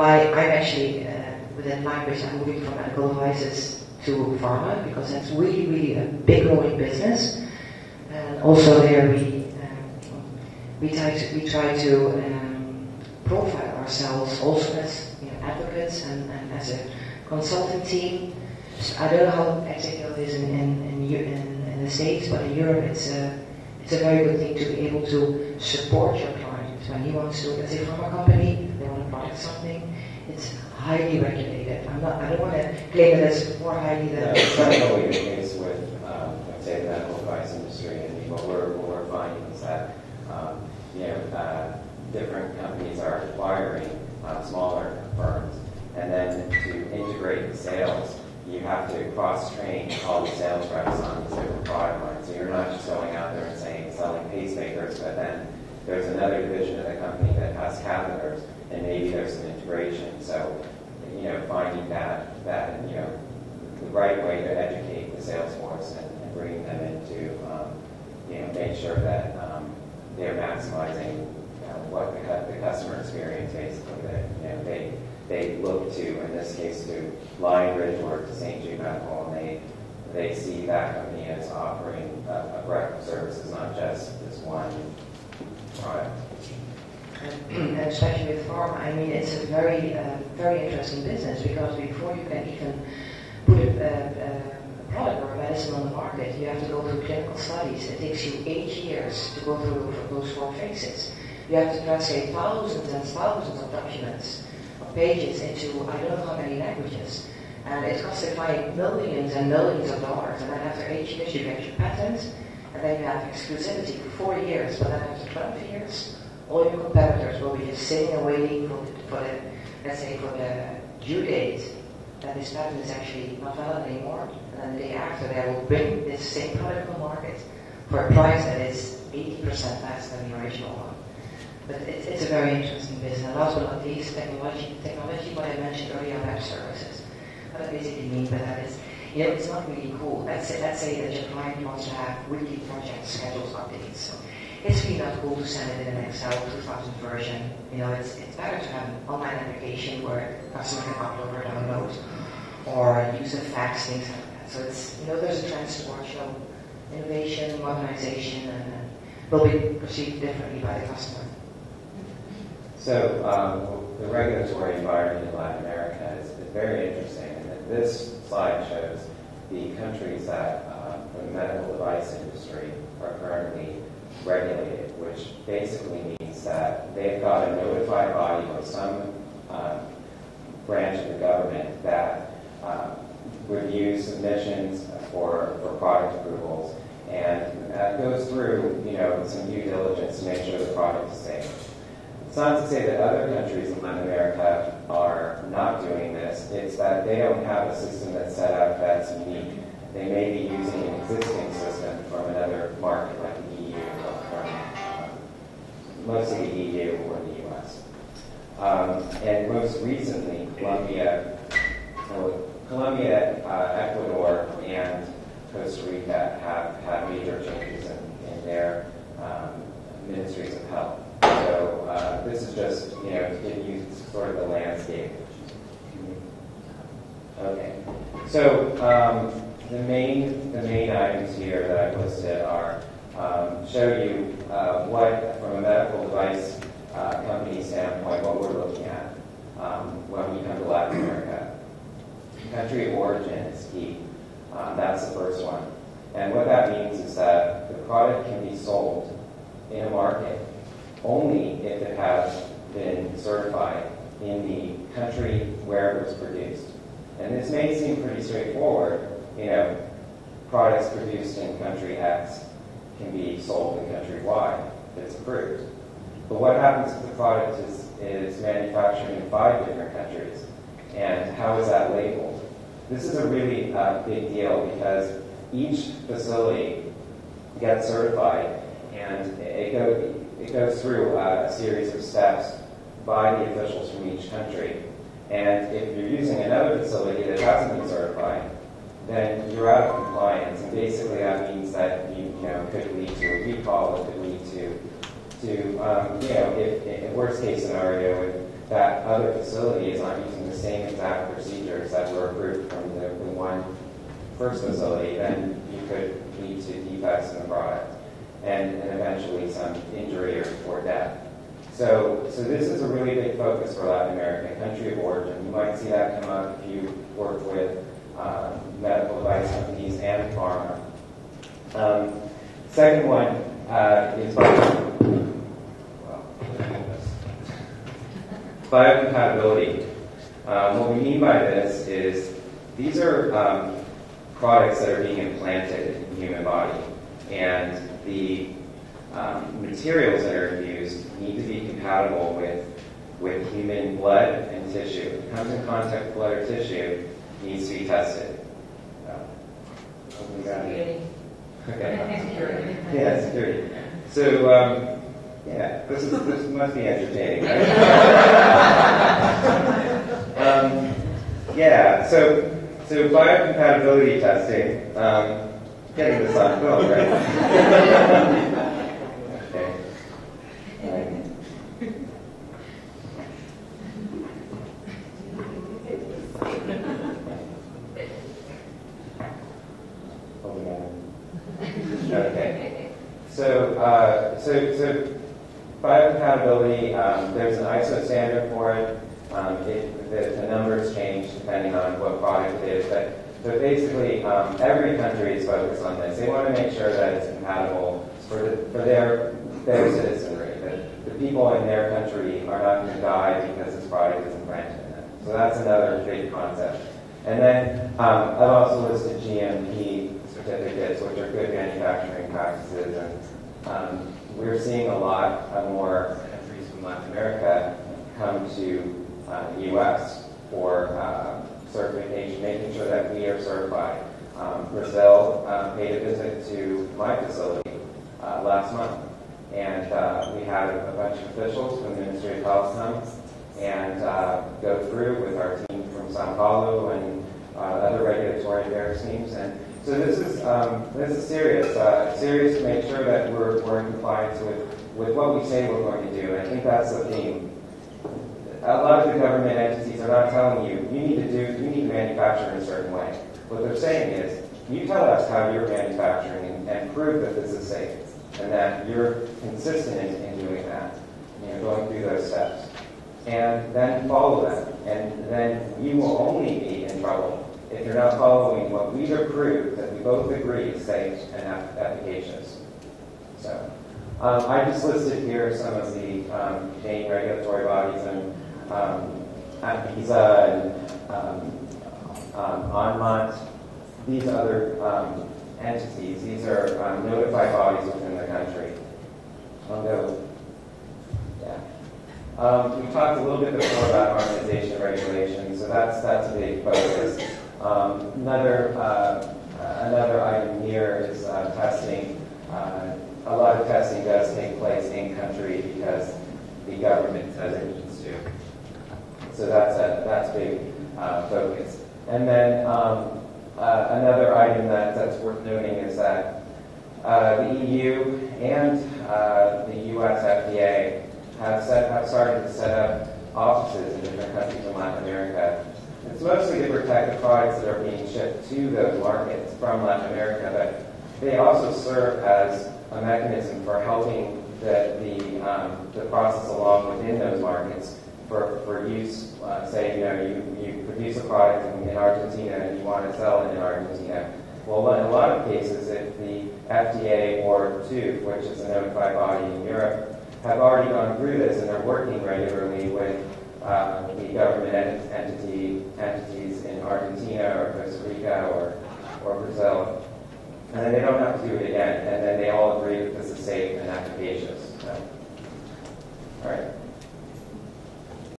I'm actually, within language, I'm moving from medical devices to pharma because that's really, really a big growing business. And also there we try to profile ourselves also as advocates and as a consulting team. So I don't know how exactly it is in the States, but in Europe it's a very good thing to be able to support your client when he wants to, let's say from a company, they want to product something. It's highly regulated. I don't want to claim that it's more highly than. It's not always the case with, let's say, the medical device industry. And what we're finding is that, different companies are acquiring smaller firms, and then to integrate the sales, you have to cross-train all the sales reps on these different product lines. So you're not just going out there and selling pacemakers, but then there's another division of the company that has catheters, and maybe there's some integration. So, finding that the right way to educate the sales force and bringing them into, make sure that they're maximizing what the customer experience basically that they look to, in this case, to Lionbridge or to St. Jude Medical, and they see that company as offering a breadth of services, not just this one product. And especially with pharma, it's a very, very interesting business because before you can even put a product or a medicine on the market, you have to go through clinical studies. It takes you 8 years to go through those 4 phases. You have to translate thousands and thousands of documents, of pages into I don't know how many languages. And it costs the client millions and millions of dollars. And then after 8 years, you get your patent, and then you have exclusivity for 4 years. But then after 12 years, all your competitors will be just sitting and waiting for the, let's say, for the due date that this patent is actually not valid anymore. And then the day after, they will bring this same product on the market for a price that is 80% less than the original one. But it's a very interesting business. And last but not least, technology, what I mentioned earlier, web services. What I basically mean by that is, it's not really cool. Let's say that your client wants to have weekly project schedules updates. So it's really not cool to send it in an Excel 2000 version. It's better to have an online application where a customer can upload or download, or use a fax, things like that. So it's, there's a trend towards innovation, modernization, and will be perceived differently by the customer. So the regulatory environment in Latin America is very interesting. And this slide shows the countries that the medical device industry are currently regulated, which basically means that they've got a notified body or some branch of the government that reviews submissions for product approvals, and that goes through some due diligence to make sure the product is safe. It's not to say that other countries in Latin America are not doing this. It's that they don't have a system that's set up that's unique. They may be using an existing system from another market like the EU or from mostly the EU or the US. And most recently, Colombia, Ecuador, and Costa Rica have had major changes in their ministries of health. So this is just, to give you sort of the landscape. Okay. So the main items here that I've listed are show you what, from a medical device company standpoint, what we're looking at when we come to Latin America. Country of origin is key. That's the first one. And what that means is that the product can be sold in a market only if it has been certified in the country where it was produced. And this may seem pretty straightforward. Products produced in country X can be sold in country Y if it's approved. But what happens if the product is manufactured in 5 different countries? And how is that labeled? This is a really big deal because each facility gets certified, and it goes through a series of steps by the officials from each country. And if you're using another facility that hasn't been certified, then you're out of compliance. And basically that means that you could lead to a recall. It could lead to if in worst case scenario, that other facilities aren't using the same exact procedures that were approved from the one first facility, then you could lead to defects in the product and eventually some injury or death. So this is a really big focus for Latin America, country of origin. You might see that come up if you work with medical device companies and pharma. Second one is biocompatibility. What we mean by this is these are products that are being implanted in the human body, and the materials that are used need to be compatible with human blood and tissue. If it comes in contact with blood or tissue, it needs to be tested. Security. Okay. Security. Yeah, security. So, yeah, this must be entertaining, right? Yeah, so biocompatibility testing, getting this on film, right? Okay. Okay. So biocompatibility, there's an ISO standard for it. The numbers change depending on what product it is, but basically every country is focused on this. They want to make sure that it's compatible for their citizenry, that the people in their country are not going to die because this product is implanted in them. So that's another big concept. And then I've also listed GMP certificates, which are good manufacturing practices, and we're seeing a lot more countries from Latin America come to the U.S. for certification, making sure that we are certified. Brazil paid a visit to my facility last month, and we had a bunch of officials from the Ministry of Health come and go through with our team from Sao Paulo and other regulatory affairs teams. And so this is serious to make sure that we're in compliance with what we say we're going to do. And I think that's the theme. A lot of the government entities are not telling you need to manufacture in a certain way. What they're saying is, you tell us how you're manufacturing and prove that this is safe and that you're consistent in doing that, going through those steps. And then follow them. And then you will only be in trouble if you're not following what we've approved that we both agree is safe and efficacious. So I just listed here some of the main regulatory bodies, and ANVISA and ANMAT, these other entities. These are notified bodies within the country. We talked a little bit before about harmonization regulations, so that's a big focus. Another item here is testing. A lot of testing does take place in country because the government says it needs to. So that's a big focus. And then another item that's worth noting is that the EU and the US FDA have started to set up offices in different countries in Latin America. It's mostly to protect the products that are being shipped to those markets from Latin America, but they also serve as a mechanism for helping the process along within those markets for use. Say, you produce a product in Argentina and you want to sell it in Argentina. Well, in a lot of cases, if the FDA or TÜV, which is a notified body in Europe, have already gone through this and are working regularly with the government entities in Argentina or Costa Rica or Brazil, and then they don't have to do it again, and then they all agree that this is safe and efficacious. So, all right.